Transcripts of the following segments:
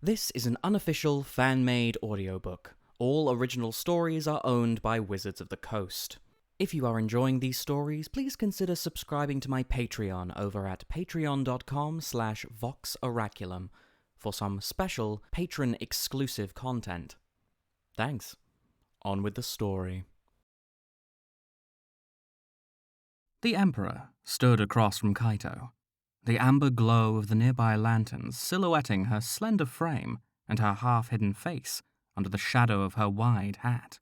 This is an unofficial, fan-made audiobook. All original stories are owned by Wizards of the Coast. If you are enjoying these stories, please consider subscribing to my Patreon over at patreon.com/voxoraculum for some special patron-exclusive content. Thanks. On with the story. The Emperor stood across from Kaito, the amber glow of the nearby lanterns silhouetting her slender frame and her half-hidden face under the shadow of her wide hat.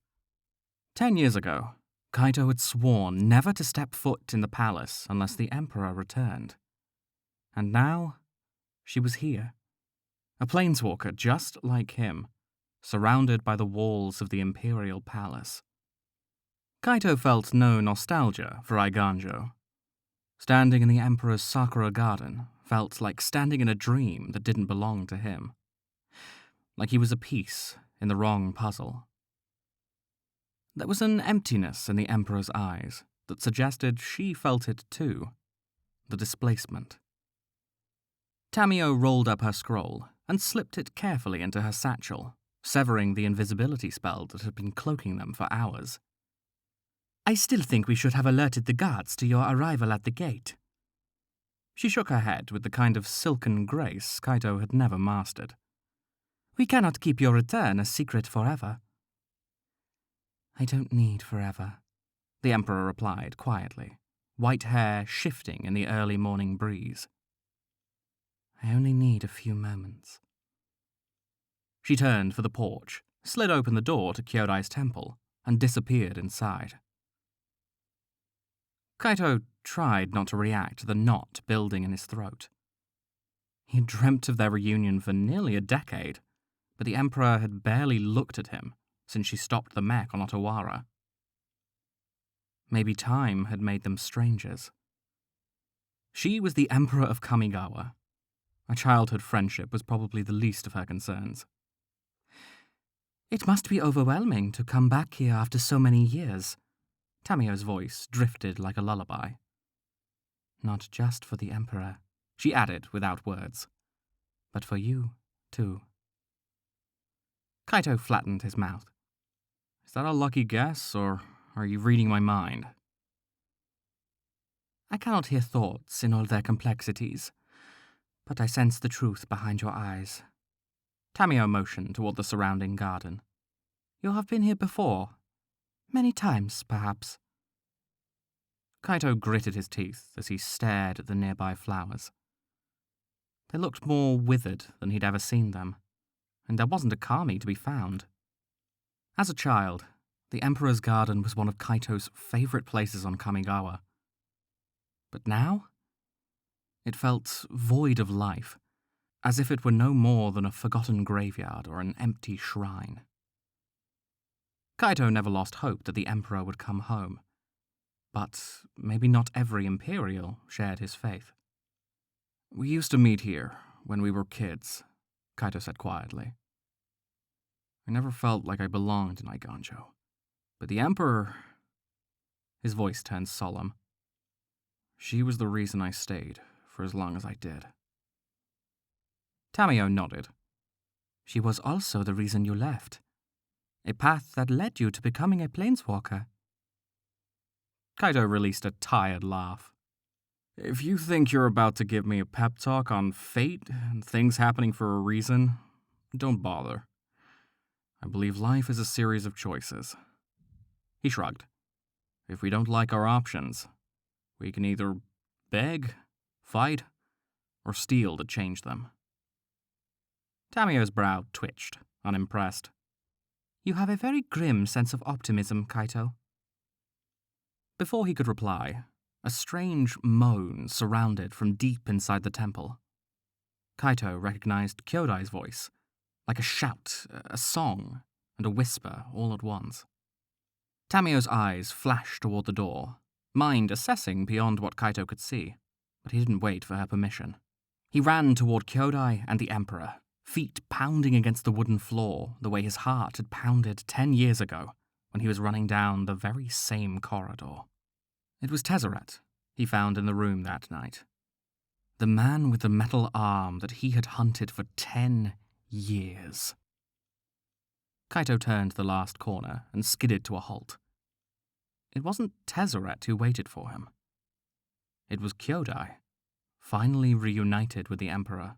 10 years ago, Kaito had sworn never to step foot in the palace unless the Emperor returned. And now, she was here, a planeswalker just like him, surrounded by the walls of the Imperial Palace. Kaito felt no nostalgia for Eiganjo. Standing in the Emperor's Sakura garden felt like standing in a dream that didn't belong to him. Like he was a piece in the wrong puzzle. There was an emptiness in the Emperor's eyes that suggested she felt it too. The displacement. Tamio rolled up her scroll and slipped it carefully into her satchel, severing the invisibility spell that had been cloaking them for hours. I still think we should have alerted the guards to your arrival at the gate. She shook her head with the kind of silken grace Kaito had never mastered. We cannot keep your return a secret forever. I don't need forever, the Emperor replied quietly, white hair shifting in the early morning breeze. I only need a few moments. She turned for the porch, slid open the door to Kyodai's temple, and disappeared inside. Kaito tried not to react to the knot building in his throat. He had dreamt of their reunion for nearly a decade, but the Emperor had barely looked at him since she stopped the mech on Otawara. Maybe time had made them strangers. She was the Emperor of Kamigawa. A childhood friendship was probably the least of her concerns. It must be overwhelming to come back here after so many years. Tamio's voice drifted like a lullaby. Not just for the Emperor, she added without words, but for you, too. Kaito flattened his mouth. Is that a lucky guess, or are you reading my mind? I cannot hear thoughts in all their complexities, but I sense the truth behind your eyes. Tamio motioned toward the surrounding garden. You have been here before. Many times, perhaps. Kaito gritted his teeth as he stared at the nearby flowers. They looked more withered than he'd ever seen them, and there wasn't a kami to be found. As a child, the Emperor's garden was one of Kaito's favorite places on Kamigawa. But now, it felt void of life, as if it were no more than a forgotten graveyard or an empty shrine. Kaito never lost hope that the Emperor would come home, but maybe not every Imperial shared his faith. We used to meet here when we were kids, Kaito said quietly. I never felt like I belonged in Eiganjo, but the Emperor... His voice turned solemn. She was the reason I stayed for as long as I did. Tamio nodded. She was also the reason you left. A path that led you to becoming a planeswalker. Kaito released a tired laugh. If you think you're about to give me a pep talk on fate and things happening for a reason, don't bother. I believe life is a series of choices. He shrugged. If we don't like our options, we can either beg, fight, or steal to change them. Tamio's brow twitched, unimpressed. You have a very grim sense of optimism, Kaito. Before he could reply, a strange moan surrounded from deep inside the temple. Kaito recognized Kyodai's voice, like a shout, a song, and a whisper all at once. Tamio's eyes flashed toward the door, mind assessing beyond what Kaito could see, but he didn't wait for her permission. He ran toward Kyodai and the Emperor, feet pounding against the wooden floor the way his heart had pounded 10 years ago when he was running down the very same corridor. It was Tezzeret he found in the room that night. The man with the metal arm that he had hunted for 10 years. Kaito turned the last corner and skidded to a halt. It wasn't Tezzeret who waited for him. It was Kyodai, finally reunited with the Emperor.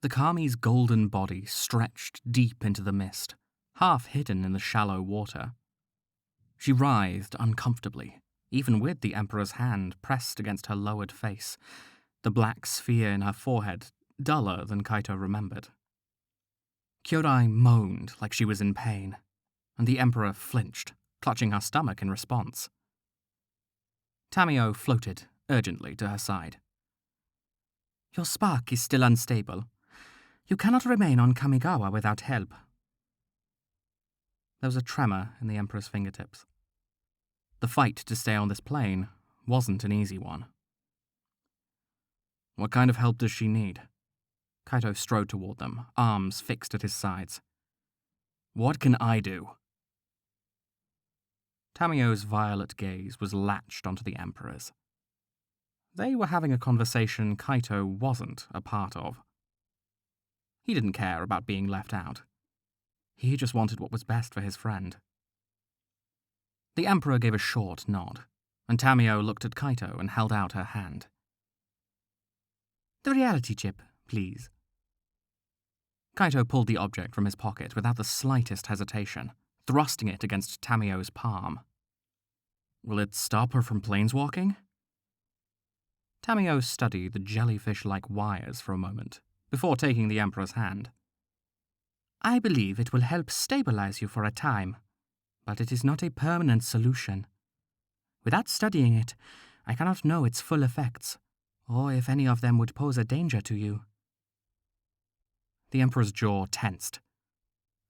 The Kami's golden body stretched deep into the mist, half hidden in the shallow water. She writhed uncomfortably, even with the Emperor's hand pressed against her lowered face, the black sphere in her forehead duller than Kaito remembered. Kyodai moaned like she was in pain, and the Emperor flinched, clutching her stomach in response. Tamio floated urgently to her side. "Your spark is still unstable. You cannot remain on Kamigawa without help." There was a tremor in the Emperor's fingertips. The fight to stay on this plane wasn't an easy one. "What kind of help does she need?" Kaito strode toward them, arms fixed at his sides. "What can I do?" Tamio's violet gaze was latched onto the Emperor's. They were having a conversation Kaito wasn't a part of. He didn't care about being left out. He just wanted what was best for his friend. The Emperor gave a short nod, and Tamio looked at Kaito and held out her hand. "The reality chip, please." Kaito pulled the object from his pocket without the slightest hesitation, thrusting it against Tamio's palm. "Will it stop her from planeswalking?" Tamio studied the jellyfish-like wires for a moment, before taking the Emperor's hand. "I believe it will help stabilize you for a time, but it is not a permanent solution. Without studying it, I cannot know its full effects, or if any of them would pose a danger to you." The Emperor's jaw tensed.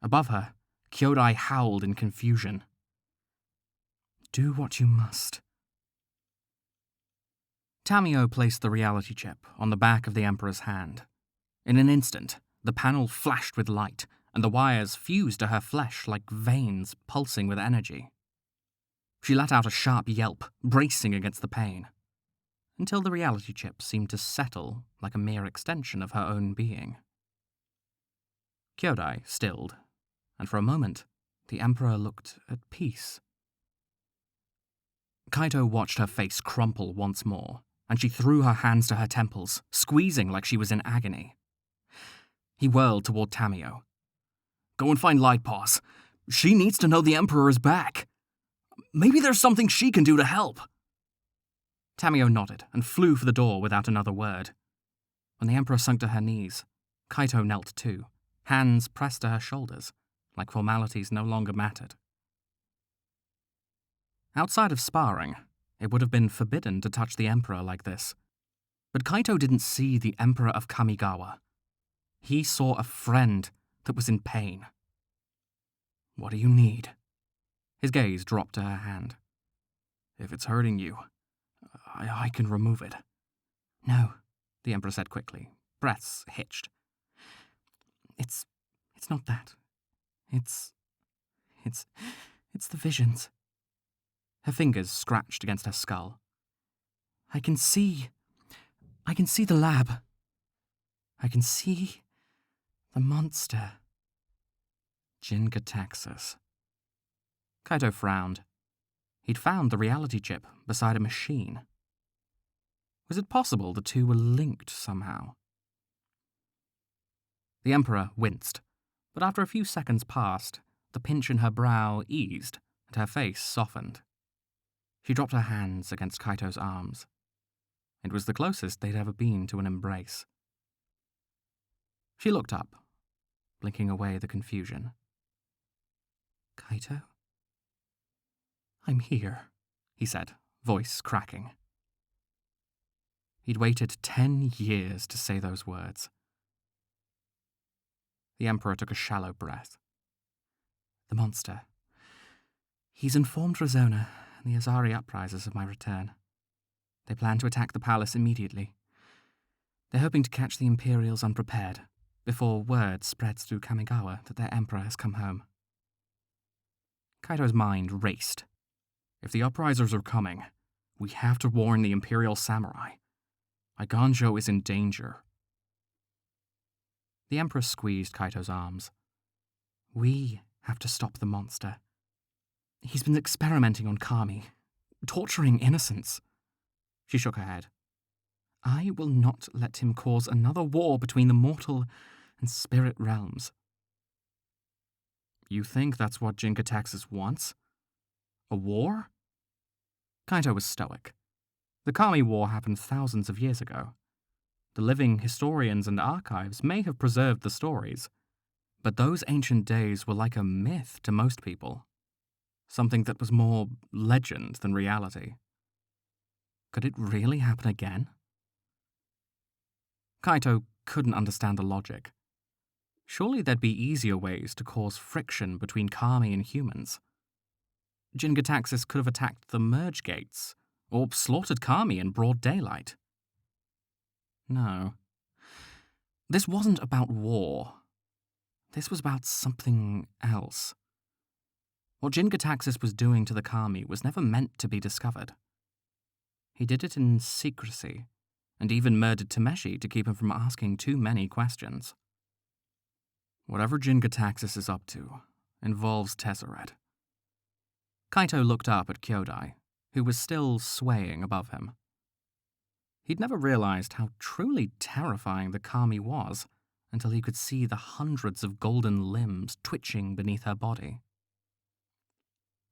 Above her, Kyodai howled in confusion. "Do what you must." Tamio placed the reality chip on the back of the Emperor's hand. In an instant, the panel flashed with light, and the wires fused to her flesh like veins pulsing with energy. She let out a sharp yelp, bracing against the pain, until the reality chip seemed to settle like a mere extension of her own being. Kyodai stilled, and for a moment, the Emperor looked at peace. Kaito watched her face crumple once more, and she threw her hands to her temples, squeezing like she was in agony. He whirled toward Tamio. "Go and find Lightpaws. She needs to know the Emperor is back. Maybe there's something she can do to help." Tamio nodded and flew for the door without another word. When the Emperor sunk to her knees, Kaito knelt too, hands pressed to her shoulders, like formalities no longer mattered. Outside of sparring, it would have been forbidden to touch the Emperor like this. But Kaito didn't see the Emperor of Kamigawa. He saw a friend that was in pain. "What do you need?" His gaze dropped to her hand. "If it's hurting you, I can remove it." "No," the Emperor said quickly, breaths hitched. It's not that. It's the visions." Her fingers scratched against her skull. I can see the lab. I can see the monster." Jin-Gataxis. Kaito frowned. He'd found the reality chip beside a machine. Was it possible the two were linked somehow? The Emperor winced, but after a few seconds passed, the pinch in her brow eased and her face softened. She dropped her hands against Kaito's arms. It was the closest they'd ever been to an embrace. She looked up, blinking away the confusion. "Kaito?" "I'm here," he said, voice cracking. He'd waited 10 years to say those words. The Emperor took a shallow breath. "The monster. He's informed Razona and the Azari uprisers of my return. They plan to attack the palace immediately. They're hoping to catch the Imperials unprepared, before word spreads through Kamigawa that their Emperor has come home." Kaito's mind raced. If the uprisers are coming, we have to warn the Imperial samurai. Iganjo is in danger. The Emperor squeezed Kaito's arms. We have to stop the monster. He's been experimenting on Kami, torturing innocents. She shook her head. I will not let him cause another war between the mortal and spirit realms. You think that's what Jin-Gataxis wants? A war? Kaito was stoic. The Kami War happened thousands of years ago. The living historians and archives may have preserved the stories, but those ancient days were like a myth to most people. Something that was more legend than reality. Could it really happen again? Kaito couldn't understand the logic. Surely there'd be easier ways to cause friction between Kami and humans. Jin-Gataxis could have attacked the merge gates, or slaughtered Kami in broad daylight. No. This wasn't about war. This was about something else. What Jin-Gataxis was doing to the Kami was never meant to be discovered. He did it in secrecy, and even murdered Tameshi to keep him from asking too many questions. Whatever Jin-Gataxis is up to involves Tezzeret. Kaito looked up at Kyodai, who was still swaying above him. He'd never realized how truly terrifying the Kami was until he could see the hundreds of golden limbs twitching beneath her body.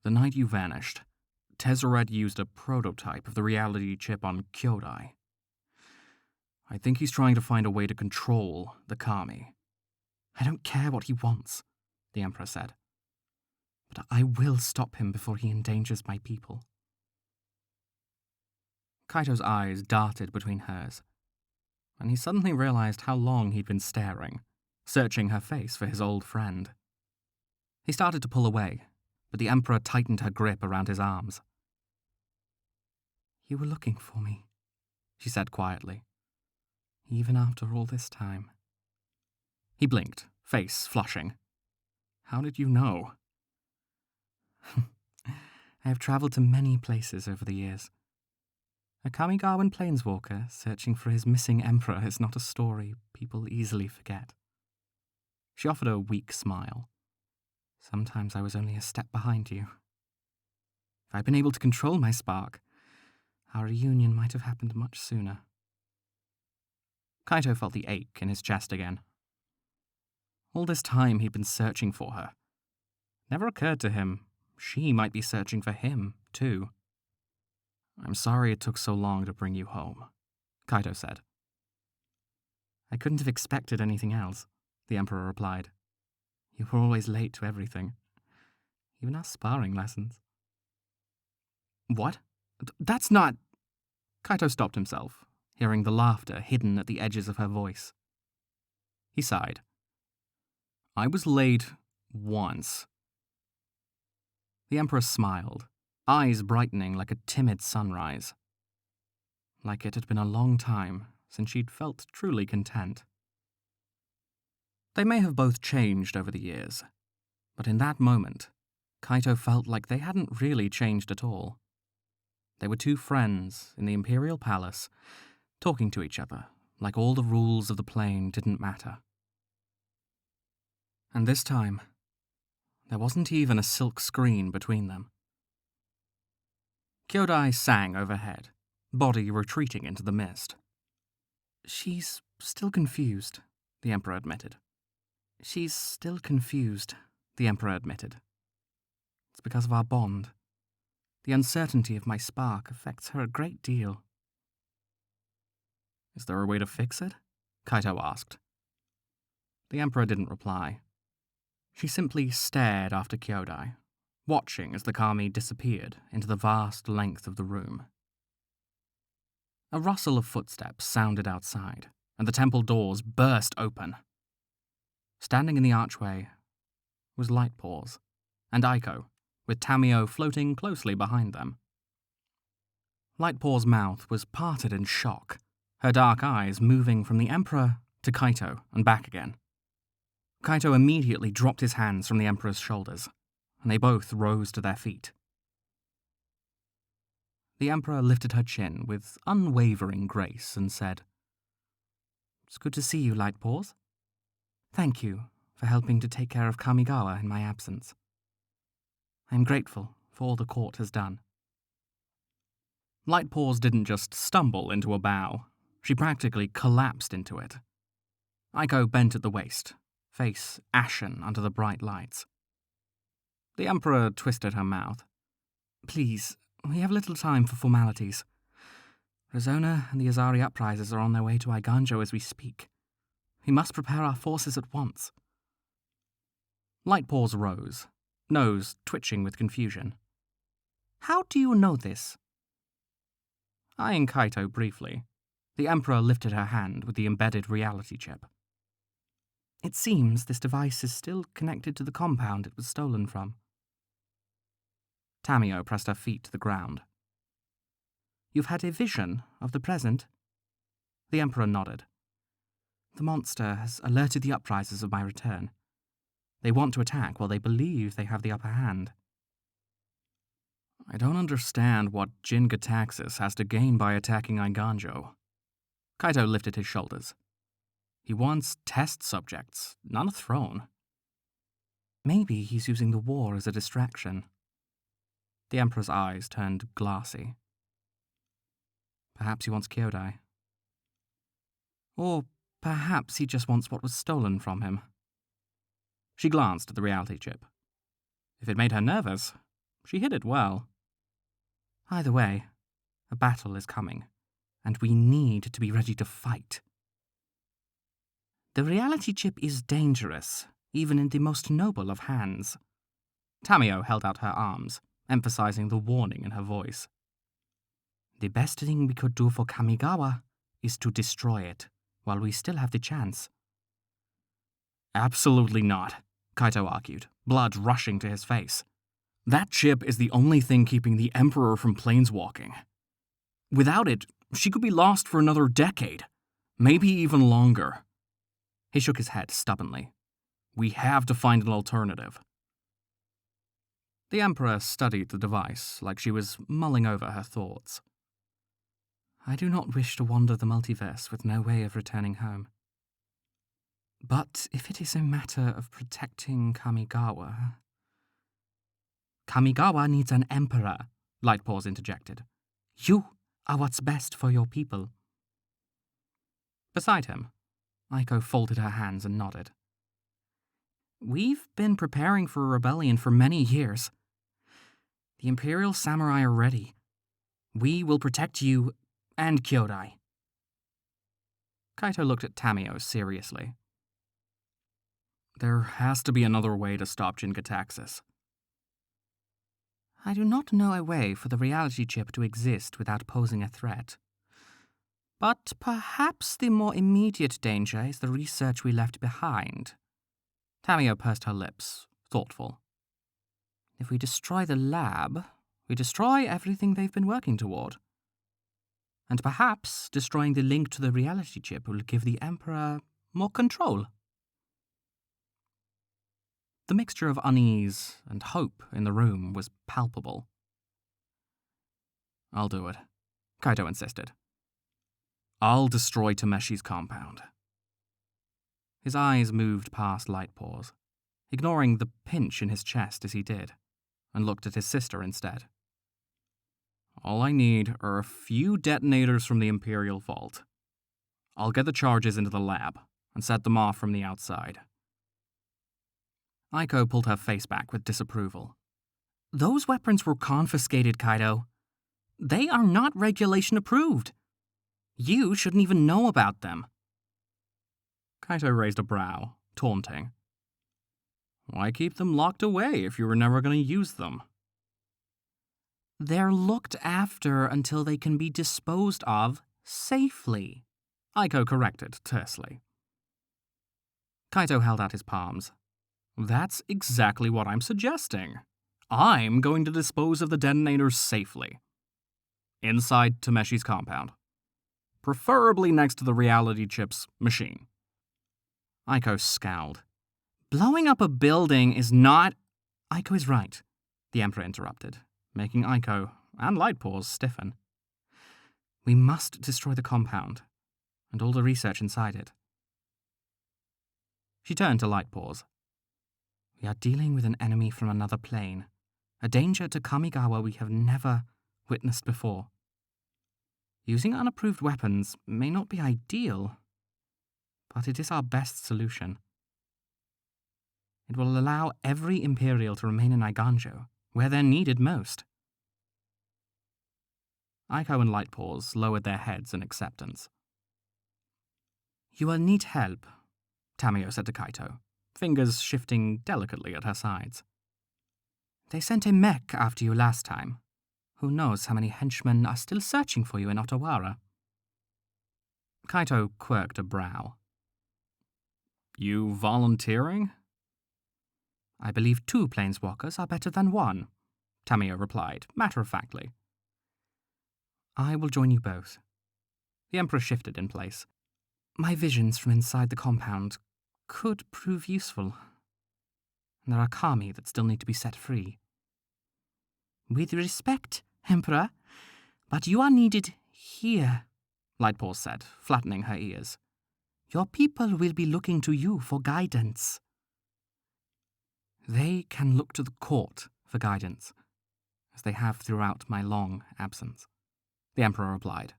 The night you vanished, Tezzeret used a prototype of the reality chip on Kyodai. I think he's trying to find a way to control the Kami. I don't care what he wants, the Emperor said. But I will stop him before he endangers my people. Kaito's eyes darted between hers, and he suddenly realized how long he'd been staring, searching her face for his old friend. He started to pull away, but the Emperor tightened her grip around his arms. You were looking for me, she said quietly, even after all this time. He blinked, face flushing. How did you know? I have traveled to many places over the years. A Kamigawan planeswalker searching for his missing emperor is not a story people easily forget. She offered a weak smile. Sometimes I was only a step behind you. If I'd been able to control my spark, our reunion might have happened much sooner. Kaito felt the ache in his chest again. All this time he'd been searching for her. Never occurred to him she might be searching for him, too. I'm sorry it took so long to bring you home, Kaito said. I couldn't have expected anything else, the Emperor replied. You were always late to everything, even our sparring lessons. What? That's not... Kaito stopped himself, hearing the laughter hidden at the edges of her voice. He sighed. I was late once. The Emperor smiled, eyes brightening like a timid sunrise. Like it had been a long time since she'd felt truly content. They may have both changed over the years, but in that moment, Kaito felt like they hadn't really changed at all. They were two friends in the Imperial Palace, talking to each other like all the rules of the plane didn't matter. And this time, there wasn't even a silk screen between them. Kyodai sang overhead, body retreating into the mist. She's still confused, the Emperor admitted. She's still confused, the Emperor admitted. It's because of our bond. The uncertainty of my spark affects her a great deal. Is there a way to fix it? Kaito asked. The Emperor didn't reply. She simply stared after Kyodai, watching as the Kami disappeared into the vast length of the room. A rustle of footsteps sounded outside, and the temple doors burst open. Standing in the archway was Lightpaws and Aiko, with Tamio floating closely behind them. Lightpaw's mouth was parted in shock, her dark eyes moving from the Emperor to Kaito and back again. Kaito immediately dropped his hands from the Emperor's shoulders, and they both rose to their feet. The Emperor lifted her chin with unwavering grace and said, It's good to see you, Lightpaws. Thank you for helping to take care of Kamigawa in my absence. I am grateful for all the court has done. Lightpaws didn't just stumble into a bow. She practically collapsed into it. Aiko bent at the waist, face ashen under the bright lights. The Emperor twisted her mouth. Please, we have little time for formalities. Razona and the Azari uprisers are on their way to Iganjo as we speak. We must prepare our forces at once. Lightpaws rose, nose twitching with confusion. How do you know this? Eyeing Kaito briefly, the Emperor lifted her hand with the embedded reality chip. It seems this device is still connected to the compound it was stolen from. Tamio pressed her feet to the ground. You've had a vision of the present? The Emperor nodded. The monster has alerted the uprisers of my return. They want to attack while they believe they have the upper hand. I don't understand what Jin Gataxis has to gain by attacking Iganjo. Kaito lifted his shoulders. He wants test subjects, not a throne. Maybe he's using the war as a distraction. The Emperor's eyes turned glassy. Perhaps he wants Kyodai. Or perhaps he just wants what was stolen from him. She glanced at the reality chip. If it made her nervous, she hid it well. Either way, a battle is coming, and we need to be ready to fight. The reality chip is dangerous, even in the most noble of hands. Tamio held out her arms, emphasizing the warning in her voice. The best thing we could do for Kamigawa is to destroy it, while we still have the chance. Absolutely not, Kaito argued, blood rushing to his face. That chip is the only thing keeping the Emperor from planeswalking. Without it, she could be lost for another decade, maybe even longer. He shook his head stubbornly. We have to find an alternative. The Emperor studied the device like she was mulling over her thoughts. I do not wish to wander the multiverse with no way of returning home. But if it is a matter of protecting Kamigawa... Kamigawa needs an emperor, Lightpaws interjected. You are what's best for your people. Beside him, Aiko folded her hands and nodded. We've been preparing for a rebellion for many years. The Imperial Samurai are ready. We will protect you and Kyodai. Kaito looked at Tamio seriously. There has to be another way to stop Jin Gataxis. I do not know a way for the reality chip to exist without posing a threat. But perhaps the more immediate danger is the research we left behind. Tamio pursed her lips, thoughtful. If we destroy the lab, we destroy everything they've been working toward. And perhaps destroying the link to the reality chip will give the Emperor more control. The mixture of unease and hope in the room was palpable. I'll do it, Kaito insisted. I'll destroy Tameshi's compound. His eyes moved past Lightpaws, ignoring the pinch in his chest as he did, and looked at his sister instead. All I need are a few detonators from the Imperial Vault. I'll get the charges into the lab and set them off from the outside. Aiko pulled her face back with disapproval. Those weapons were confiscated, Kaito. They are not regulation approved. You shouldn't even know about them. Kaito raised a brow, taunting. Why keep them locked away if you were never going to use them? They're looked after until they can be disposed of safely, Aiko corrected tersely. Kaito held out his palms. That's exactly what I'm suggesting. I'm going to dispose of the detonators safely. Inside Tameshi's compound. Preferably next to the reality chip's machine. Aiko scowled. Blowing up a building is not... Aiko is right, the Emperor interrupted, making Aiko and Lightpaws stiffen. We must destroy the compound, and all the research inside it. She turned to Lightpaws. We are dealing with an enemy from another plane, a danger to Kamigawa we have never witnessed before. Using unapproved weapons may not be ideal, but it is our best solution. It will allow every Imperial to remain in Eiganjo, where they're needed most. Aiko and Lightpaws lowered their heads in acceptance. You will need help, Tamio said to Kaito, fingers shifting delicately at her sides. They sent a mech after you last time. Who knows how many henchmen are still searching for you in Otawara? Kaito quirked a brow. You volunteering? I believe 2 planeswalkers are better than 1, Tamio replied, matter-of-factly. I will join you both. The Emperor shifted in place. My visions from inside the compound could prove useful. There are kami that still need to be set free. With respect, Emperor, but you are needed here, Lightpaws said, flattening her ears. Your people will be looking to you for guidance. They can look to the court for guidance, as they have throughout my long absence, the Emperor replied.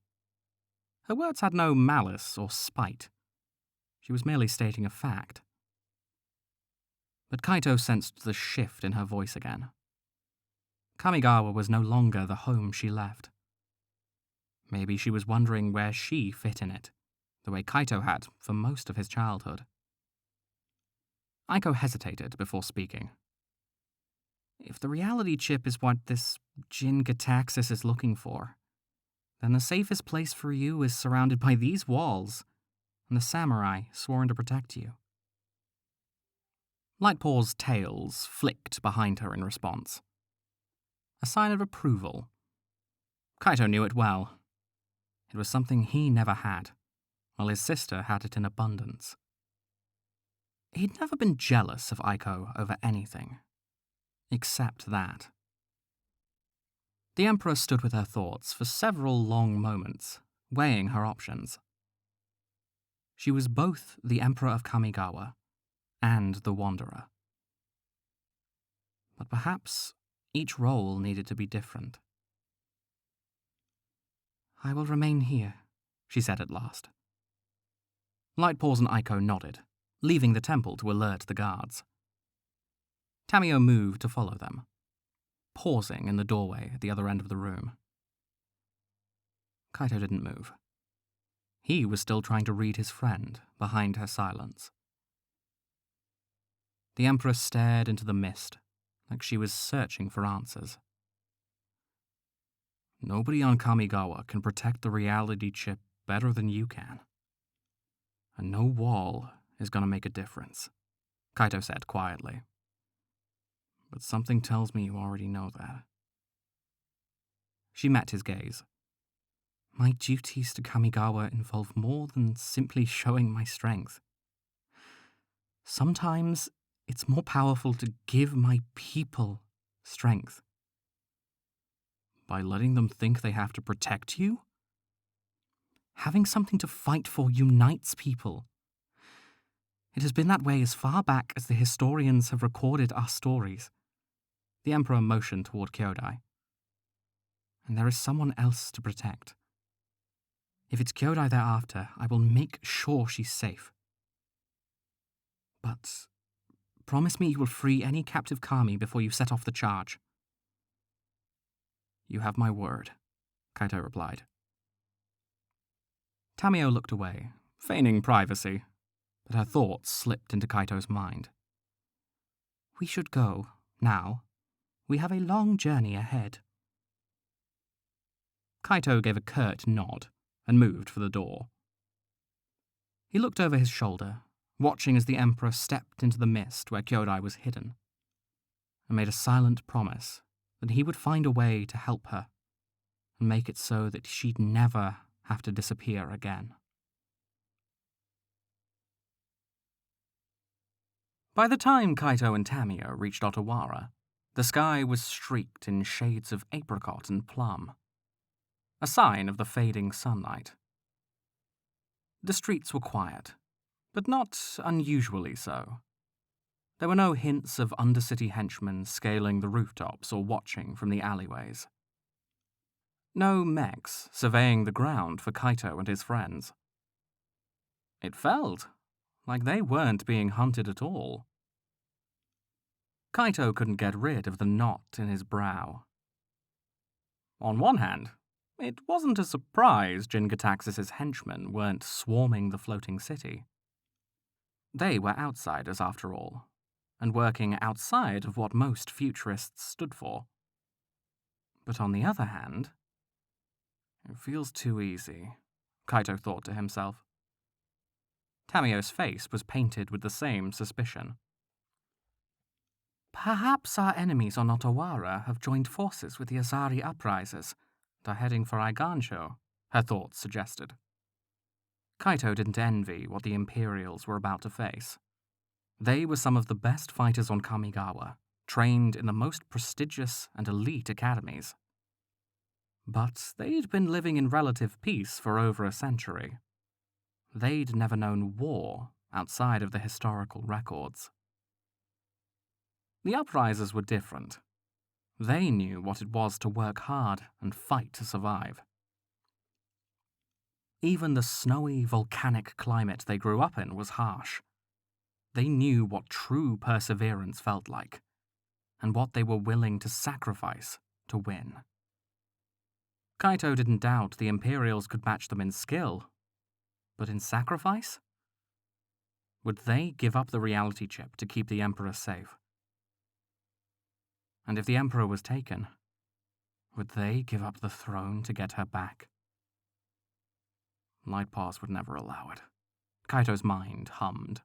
Her words had no malice or spite. She was merely stating a fact. But Kaito sensed the shift in her voice again. Kamigawa was no longer the home she left. Maybe she was wondering where she fit in it, the way Kaito had for most of his childhood. Aiko hesitated before speaking. If the reality chip is what this Jin Gataxis is looking for, then the safest place for you is surrounded by these walls, and the samurai sworn to protect you. Lightpaw's tails flicked behind her in response. A sign of approval. Kaito knew it well. It was something he never had, while his sister had it in abundance. He'd never been jealous of Aiko over anything, except that. The Emperor stood with her thoughts for several long moments, weighing her options. She was both the Emperor of Kamigawa and the Wanderer. But perhaps each role needed to be different. I will remain here, she said at last. Lightpaws and Aiko nodded, leaving the temple to alert the guards. Tamio moved to follow them, pausing in the doorway at the other end of the room. Kaito didn't move. He was still trying to read his friend behind her silence. The Empress stared into the mist, like she was searching for answers. Nobody on Kamigawa can protect the reality chip better than you can. And no wall is going to make a difference, Kaito said quietly. But something tells me you already know that. She met his gaze. My duties to Kamigawa involve more than simply showing my strength. Sometimes it's more powerful to give my people strength. By letting them think they have to protect you? Having something to fight for unites people. It has been that way as far back as the historians have recorded our stories. The Emperor motioned toward Kyodai. And there is someone else to protect. If it's Kyodai thereafter, I will make sure she's safe. But promise me you will free any captive kami before you set off the charge. You have my word, Kaito replied. Tamio looked away, feigning privacy, but her thoughts slipped into Kaito's mind. We should go, now. We have a long journey ahead. Kaito gave a curt nod and moved for the door. He looked over his shoulder, watching as the Emperor stepped into the mist where Kyodai was hidden, and made a silent promise that he would find a way to help her and make it so that she'd never have to disappear again. By the time Kaito and Tamio reached Otawara, the sky was streaked in shades of apricot and plum, a sign of the fading sunlight. The streets were quiet, but not unusually so. There were no hints of undercity henchmen scaling the rooftops or watching from the alleyways. No mechs surveying the ground for Kaito and his friends. It felt like they weren't being hunted at all. Kaito couldn't get rid of the knot in his brow. On one hand, it wasn't a surprise Jin-Gitaxias' henchmen weren't swarming the floating city. They were outsiders, after all, and working outside of what most futurists stood for. But on the other hand, it feels too easy, Kaito thought to himself. Tameo's face was painted with the same suspicion. Perhaps our enemies on Otawara have joined forces with the Azari uprisers and are heading for Aigansho, her thoughts suggested. Kaito didn't envy what the Imperials were about to face. They were some of the best fighters on Kamigawa, trained in the most prestigious and elite academies. But they'd been living in relative peace for over a century. They'd never known war outside of the historical records. The uprisers were different. They knew what it was to work hard and fight to survive. Even the snowy, volcanic climate they grew up in was harsh. They knew what true perseverance felt like, and what they were willing to sacrifice to win. Kaito didn't doubt the Imperials could match them in skill, but in sacrifice? Would they give up the reality chip to keep the Emperor safe? And if the Emperor was taken, would they give up the throne to get her back? Lightpaws would never allow it. Kaito's mind hummed.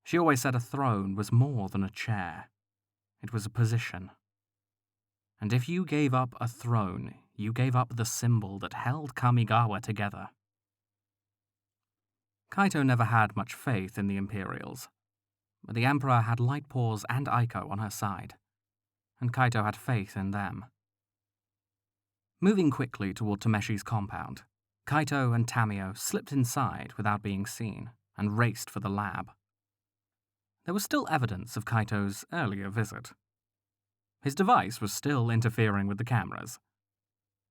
She always said a throne was more than a chair. It was a position. And if you gave up a throne, you gave up the symbol that held Kamigawa together. Kaito never had much faith in the Imperials, but the Emperor had Lightpaws and Aiko on her side, and Kaito had faith in them. Moving quickly toward Tameshi's compound, Kaito and Tameo slipped inside without being seen and raced for the lab. There was still evidence of Kaito's earlier visit. His device was still interfering with the cameras.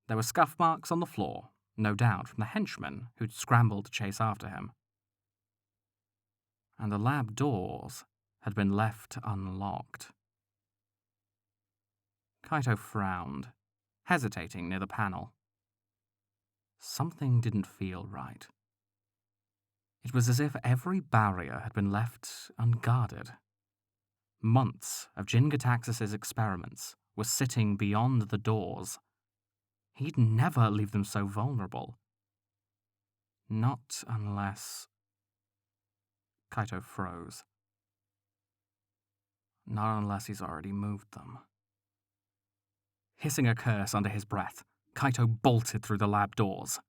There were scuff marks on the floor, no doubt from the henchmen who'd scrambled to chase after him. And the lab doors had been left unlocked. Kaito frowned, hesitating near the panel. Something didn't feel right. It was as if every barrier had been left unguarded. Months of Jin-Gitaxias' experiments were sitting beyond the doors. He'd never leave them so vulnerable. Not unless... Kaito froze. Not unless he's already moved them. Hissing a curse under his breath, Kaito bolted through the lab doors,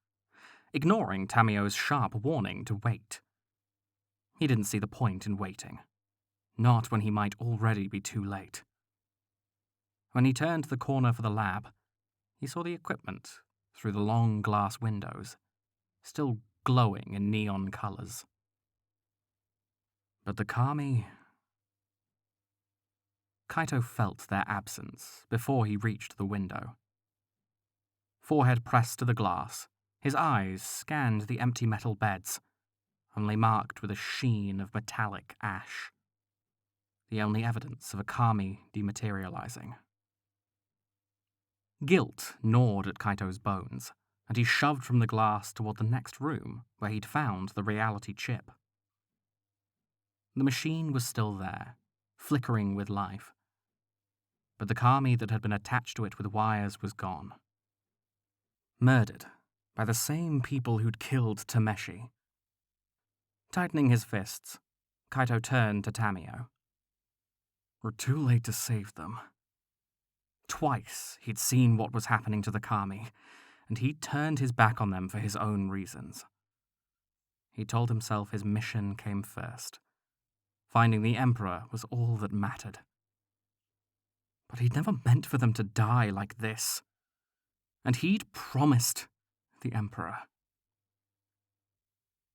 ignoring Tameo's sharp warning to wait. He didn't see the point in waiting. Not when he might already be too late. When he turned the corner for the lab, he saw the equipment through the long glass windows, still glowing in neon colors. But the Kami... Kaito felt their absence before he reached the window. Forehead pressed to the glass, his eyes scanned the empty metal beds, only marked with a sheen of metallic ash. The only evidence of a Kami dematerializing. Guilt gnawed at Kaito's bones, and he shoved from the glass toward the next room where he'd found the reality chip. The machine was still there, flickering with life, but the Kami that had been attached to it with wires was gone. Murdered by the same people who'd killed Tameshi. Tightening his fists, Kaito turned to Tameo. We're too late to save them. Twice he'd seen what was happening to the Kami, and he'd turned his back on them for his own reasons. He told himself his mission came first. Finding the Emperor was all that mattered. But he'd never meant for them to die like this. And he'd promised the Emperor.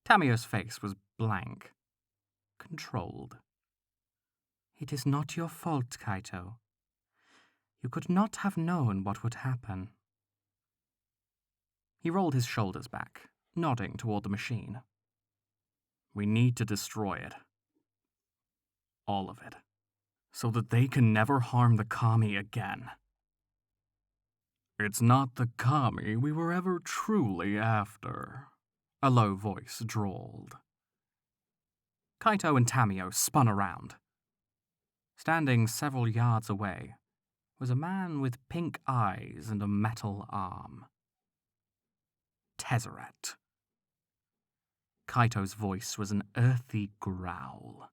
Tamiyo's face was blank, controlled. "It is not your fault, Kaito. You could not have known what would happen." He rolled his shoulders back, nodding toward the machine. "We need to destroy it. All of it. So that they can never harm the Kami again. It's not the Kami we were ever truly after," a low voice drawled. Kaito and Tamiyo spun around. Standing several yards away was a man with pink eyes and a metal arm. Tezzeret. Kaito's voice was an earthy growl.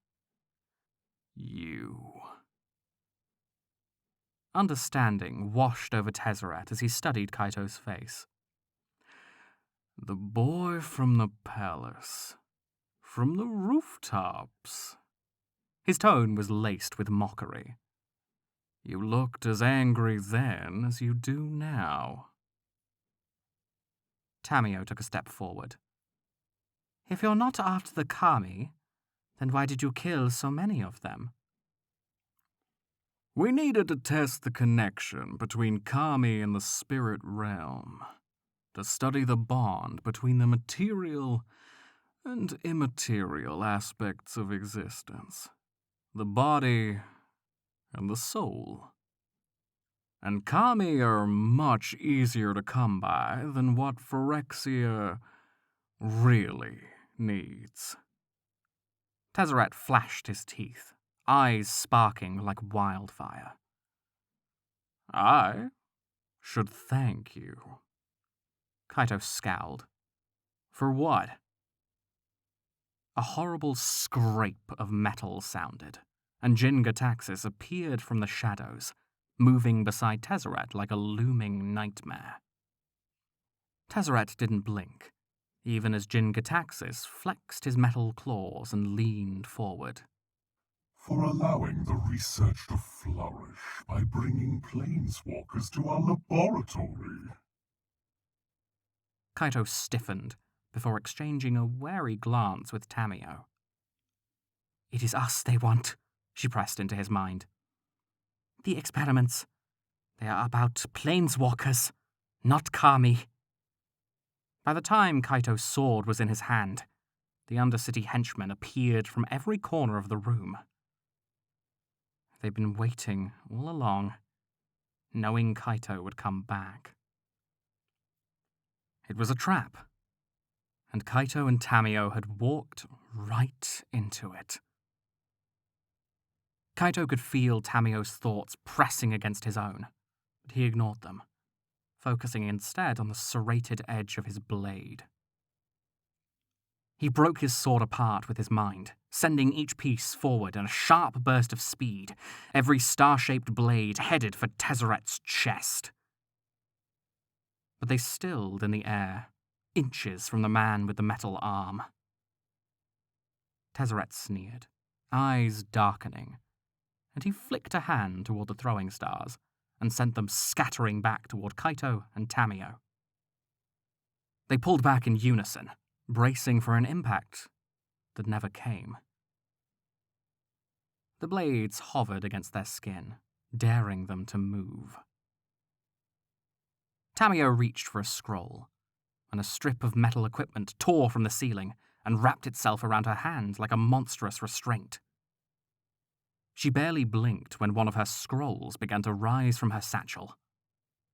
"You." Understanding washed over Tezzeret as he studied Kaito's face. "The boy from the palace. From the rooftops." His tone was laced with mockery. "You looked as angry then as you do now." Tamiyo took a step forward. "If you're not after the Kami, then why did you kill so many of them?" "We needed to test the connection between Kami and the spirit realm, to study the bond between the material and immaterial aspects of existence, the body and the soul. And Kami are much easier to come by than what Phyrexia really needs." Tezzeret flashed his teeth, eyes sparking like wildfire. "I should thank you." Kaito scowled. "For what?" A horrible scrape of metal sounded, and Jin Gataxis appeared from the shadows, moving beside Tezzeret like a looming nightmare. Tezzeret didn't blink, even as Jin Gataxis flexed his metal claws and leaned forward. "For allowing the research to flourish by bringing planeswalkers to our laboratory." Kaito stiffened before exchanging a wary glance with Tamiyo. "It is us they want," she pressed into his mind. "The experiments. They are about planeswalkers, not Kami." By the time Kaito's sword was in his hand, the Undercity henchmen appeared from every corner of the room. They'd been waiting all along, knowing Kaito would come back. It was a trap, and Kaito and Tamiyo had walked right into it. Kaito could feel Tamiyo's thoughts pressing against his own, but he ignored them, focusing instead on the serrated edge of his blade. He broke his sword apart with his mind, sending each piece forward in a sharp burst of speed, every star-shaped blade headed for Tezzeret's chest. But they stilled in the air, inches from the man with the metal arm. Tezzeret sneered, eyes darkening, and he flicked a hand toward the throwing stars and sent them scattering back toward Kaito and Tamiyo. They pulled back in unison, bracing for an impact that never came. The blades hovered against their skin, daring them to move. Tamiyo reached for a scroll, and a strip of metal equipment tore from the ceiling and wrapped itself around her hand like a monstrous restraint. She barely blinked when one of her scrolls began to rise from her satchel,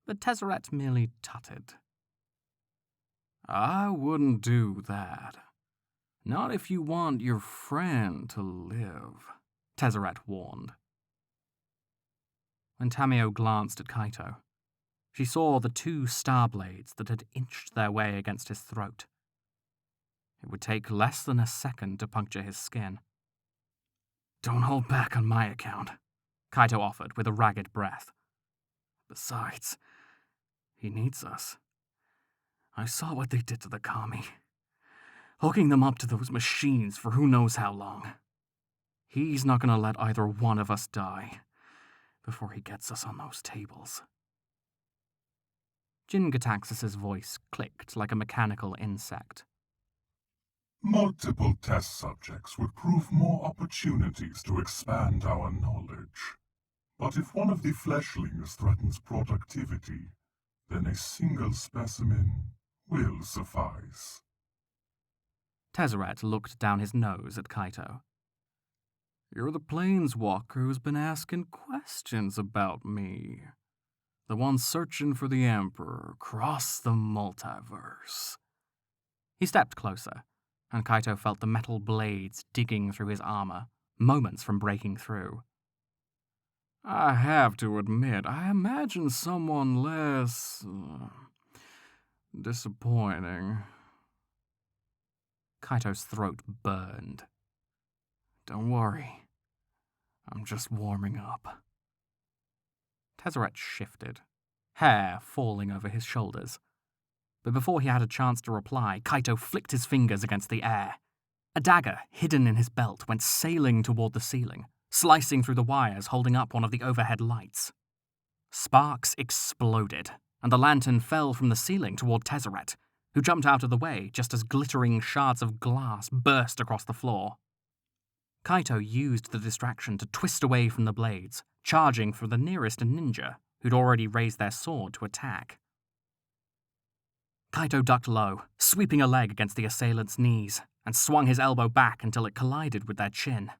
but Tezzeret merely tutted. "I wouldn't do that. Not if you want your friend to live," Tezzeret warned. When Tamiyo glanced at Kaito, she saw the two star blades that had inched their way against his throat. It would take less than a second to puncture his skin. "Don't hold back on my account," Kaito offered with a ragged breath. "Besides, he needs us. I saw what they did to the Kami, hooking them up to those machines for who knows how long. He's not going to let either one of us die before he gets us on those tables." Jin Gataxis' voice clicked like a mechanical insect. Multiple test subjects would prove more opportunities to expand our knowledge. But if one of the fleshlings threatens productivity, then a single specimen will suffice. Tezzeret looked down his nose at Kaito. You're the planeswalker who's been asking questions about me. The one searching for the Emperor across the multiverse. He stepped closer, and Kaito felt the metal blades digging through his armor, moments from breaking through. I have to admit, I imagine someone less disappointing. Kaito's throat burned. Don't worry. I'm just warming up. Tezzeret shifted, hair falling over his shoulders. But before he had a chance to reply, Kaito flicked his fingers against the air. A dagger, hidden in his belt, went sailing toward the ceiling, slicing through the wires holding up one of the overhead lights. Sparks exploded, and the lantern fell from the ceiling toward Tezzeret, who jumped out of the way just as glittering shards of glass burst across the floor. Kaito used the distraction to twist away from the blades, charging for the nearest ninja, who'd already raised their sword to attack. Kaito ducked low, sweeping a leg against the assailant's knees, and swung his elbow back until it collided with their chin.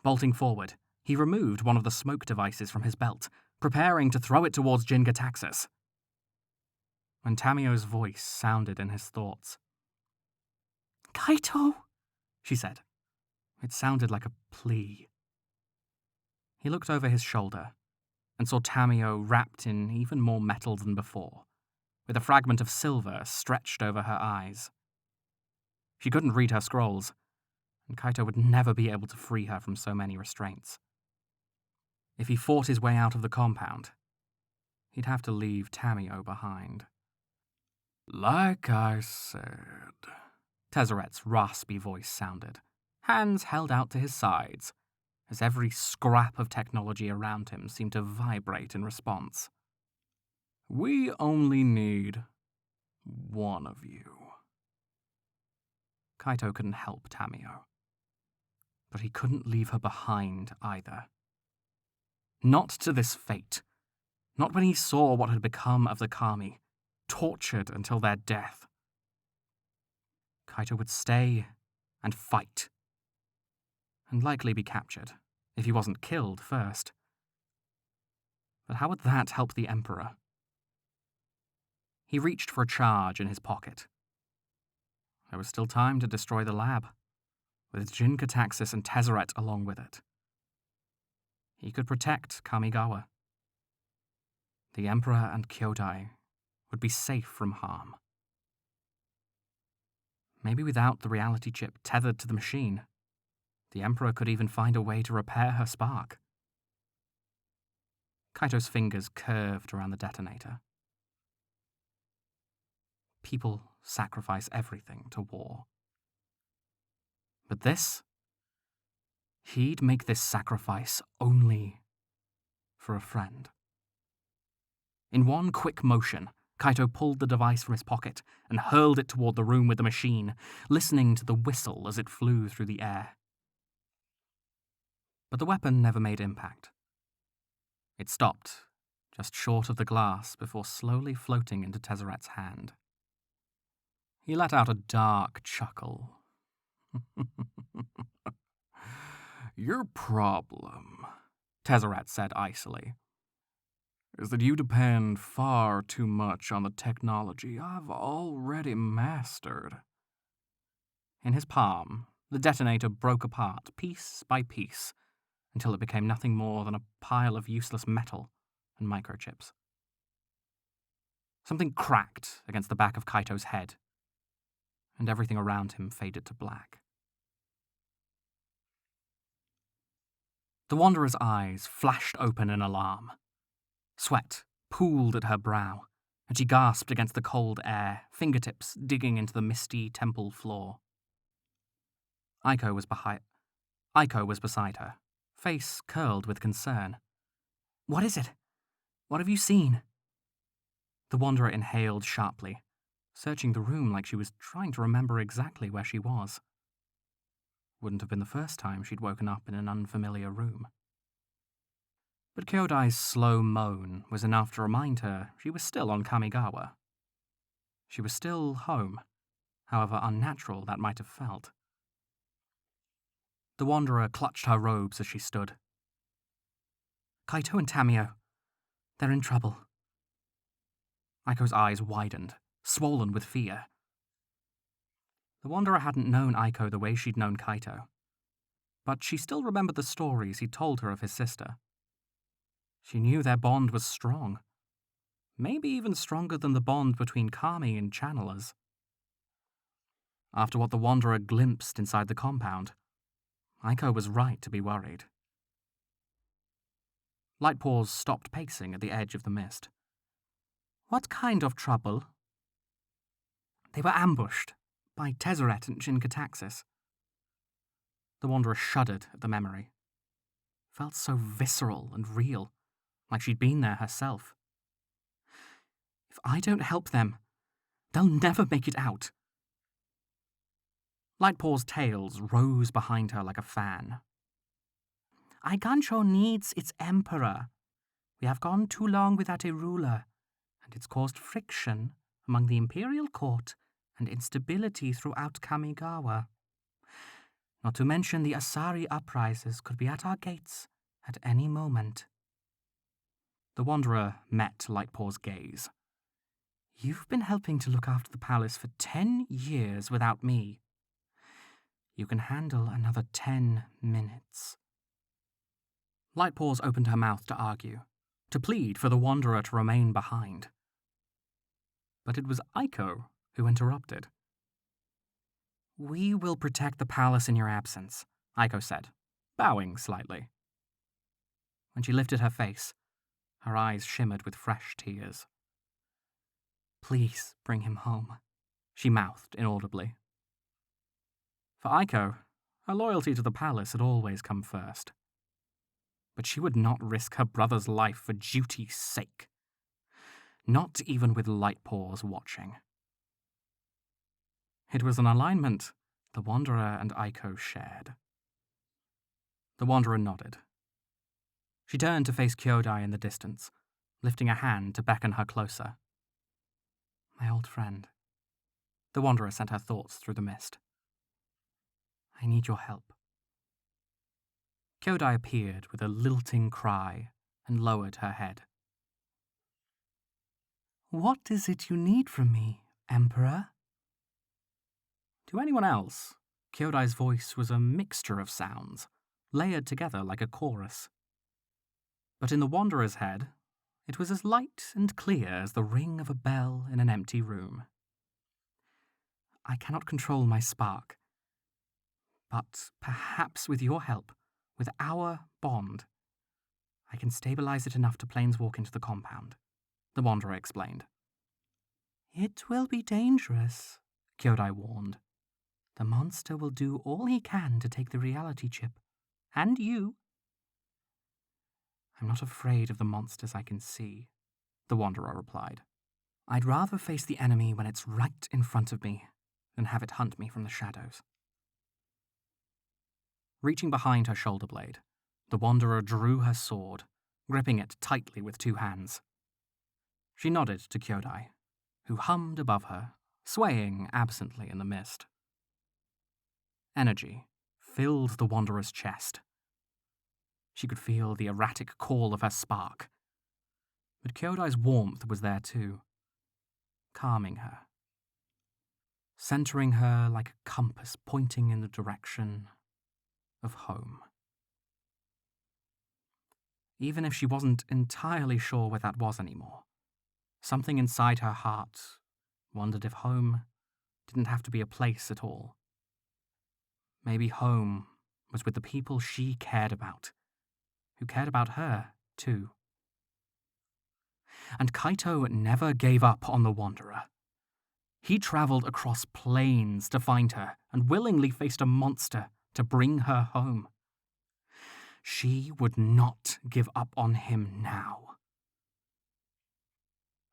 Bolting forward, he removed one of the smoke devices from his belt, preparing to throw it towards Jin-Gataxis. When Tamio's voice sounded in his thoughts. Kaito, she said. It sounded like a plea. He looked over his shoulder and saw Tamio wrapped in even more metal than before, with a fragment of silver stretched over her eyes. She couldn't read her scrolls, and Kaito would never be able to free her from so many restraints. If he fought his way out of the compound, he'd have to leave Tamio behind. Like I said, Tezzeret's raspy voice sounded, hands held out to his sides, as every scrap of technology around him seemed to vibrate in response. We only need one of you. Kaito couldn't help Tamio, but he couldn't leave her behind either. Not to this fate. Not when he saw what had become of the Kami, tortured until their death. Kaito would stay and fight, and likely be captured, if he wasn't killed first. But how would that help the Emperor? He reached for a charge in his pocket. There was still time to destroy the lab, with Jin-Gataxis and Tezzeret along with it. He could protect Kamigawa. The Emperor and Kyodai would be safe from harm. Maybe without the reality chip tethered to the machine, the Emperor could even find a way to repair her spark. Kaito's fingers curved around the detonator. People sacrifice everything to war. But this? He'd make this sacrifice only for a friend. In one quick motion, Kaito pulled the device from his pocket and hurled it toward the room with the machine, listening to the whistle as it flew through the air. But the weapon never made impact. It stopped, just short of the glass, before slowly floating into Tezzeret's hand. He let out a dark chuckle. Your problem, Tezzeret said icily, is that you depend far too much on the technology I've already mastered. In his palm, the detonator broke apart piece by piece until it became nothing more than a pile of useless metal and microchips. Something cracked against the back of Kaito's head, and everything around him faded to black. The Wanderer's eyes flashed open in alarm. Sweat pooled at her brow, and she gasped against the cold air, fingertips digging into the misty temple floor. Aiko was beside her, face curled with concern. What is it? What have you seen? The Wanderer inhaled sharply, searching the room like she was trying to remember exactly where she was. Wouldn't have been the first time she'd woken up in an unfamiliar room. But Kyodai's slow moan was enough to remind her she was still on Kamigawa. She was still home, however unnatural that might have felt. The Wanderer clutched her robes as she stood. "Kaito and Tamio, they're in trouble." Aiko's eyes widened, swollen with fear. The Wanderer hadn't known Aiko the way she'd known Kaito, but she still remembered the stories he'd told her of his sister. She knew their bond was strong, maybe even stronger than the bond between Kami and Channelers. After what the Wanderer glimpsed inside the compound, Aiko was right to be worried. Lightpaws stopped pacing at the edge of the mist. "What kind of trouble?" "They were ambushed by Tezzeret and Shinkataxis." The Wanderer shuddered at the memory. Felt so visceral and real, like she'd been there herself. "If I don't help them, they'll never make it out." Lightpaw's tails rose behind her like a fan. "Aigancho needs its emperor. We have gone too long without a ruler, and it's caused friction among the imperial court and instability throughout Kamigawa. Not to mention the Asari uprisers could be at our gates at any moment." The Wanderer met Lightpaw's gaze. "You've been helping to look after the palace for 10 years without me. You can handle another 10 minutes. Lightpaws opened her mouth to argue, to plead for the Wanderer to remain behind. But it was Aiko who interrupted. "We will protect the palace in your absence," Aiko said, bowing slightly. When she lifted her face, her eyes shimmered with fresh tears. "Please bring him home," she mouthed inaudibly. For Aiko, her loyalty to the palace had always come first. But she would not risk her brother's life for duty's sake. Not even with Lightpaws watching. It was an alignment the Wanderer and Aiko shared. The Wanderer nodded. She turned to face Kyodai in the distance, lifting a hand to beckon her closer. "My old friend." The Wanderer sent her thoughts through the mist. "I need your help." Kyodai appeared with a lilting cry and lowered her head. "What is it you need from me, Emperor?" To anyone else, Kyodai's voice was a mixture of sounds, layered together like a chorus. But in the Wanderer's head, it was as light and clear as the ring of a bell in an empty room. "I cannot control my spark, but perhaps with your help, with our bond, I can stabilize it enough to planeswalk into the compound," the Wanderer explained. "It will be dangerous," Kyodai warned. "The monster will do all he can to take the reality chip. And you." "I'm not afraid of the monsters I can see," the Wanderer replied. "I'd rather face the enemy when it's right in front of me than have it hunt me from the shadows." Reaching behind her shoulder blade, the Wanderer drew her sword, gripping it tightly with 2 hands. She nodded to Kyodai, who hummed above her, swaying absently in the mist. Energy filled the Wanderer's chest. She could feel the erratic call of her spark. But Kyodai's warmth was there too, calming her, centering her like a compass pointing in the direction of home. Even if she wasn't entirely sure where that was anymore, something inside her heart wondered if home didn't have to be a place at all. Maybe home was with the people she cared about, who cared about her too. And Kaito never gave up on the Wanderer. He traveled across plains to find her and willingly faced a monster to bring her home. She would not give up on him now.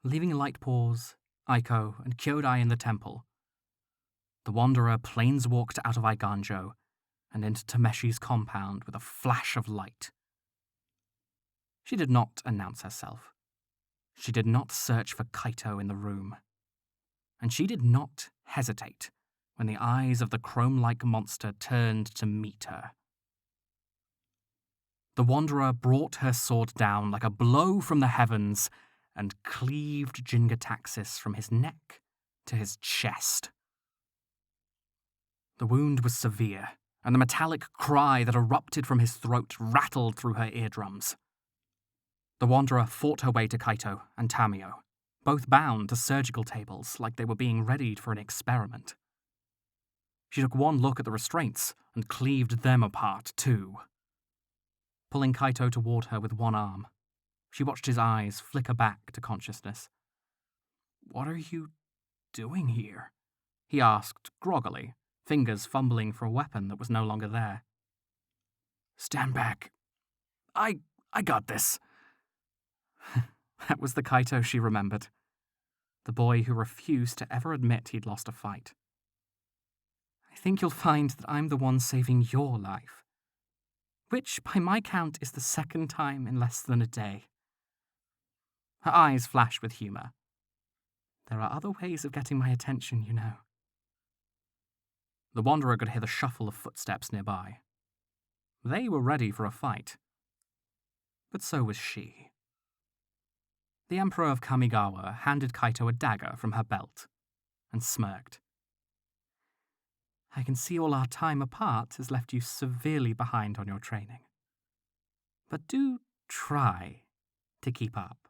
Leaving Lightpaws, Aiko, and Kyodai in the temple, the Wanderer planeswalked out of Iganjo and into Tameshi's compound with a flash of light. She did not announce herself. She did not search for Kaito in the room. And she did not hesitate when the eyes of the chrome-like monster turned to meet her. The Wanderer brought her sword down like a blow from the heavens and cleaved Jingataxis from his neck to his chest. The wound was severe, and the metallic cry that erupted from his throat rattled through her eardrums. The Wanderer fought her way to Kaito and Tamio, both bound to surgical tables like they were being readied for an experiment. She took one look at the restraints and cleaved them apart too. Pulling Kaito toward her with one arm, she watched his eyes flicker back to consciousness. "What are you doing here?" he asked groggily, fingers fumbling for a weapon that was no longer there. "Stand back. I got this." That was the Kaito she remembered. The boy who refused to ever admit he'd lost a fight. "I think you'll find that I'm the one saving your life. Which, by my count, is the second time in less than a day." Her eyes flashed with humor. "There are other ways of getting my attention, you know." The Wanderer could hear the shuffle of footsteps nearby. They were ready for a fight. But so was she. The Emperor of Kamigawa handed Kaito a dagger from her belt and smirked. "I can see all our time apart has left you severely behind on your training. But do try to keep up."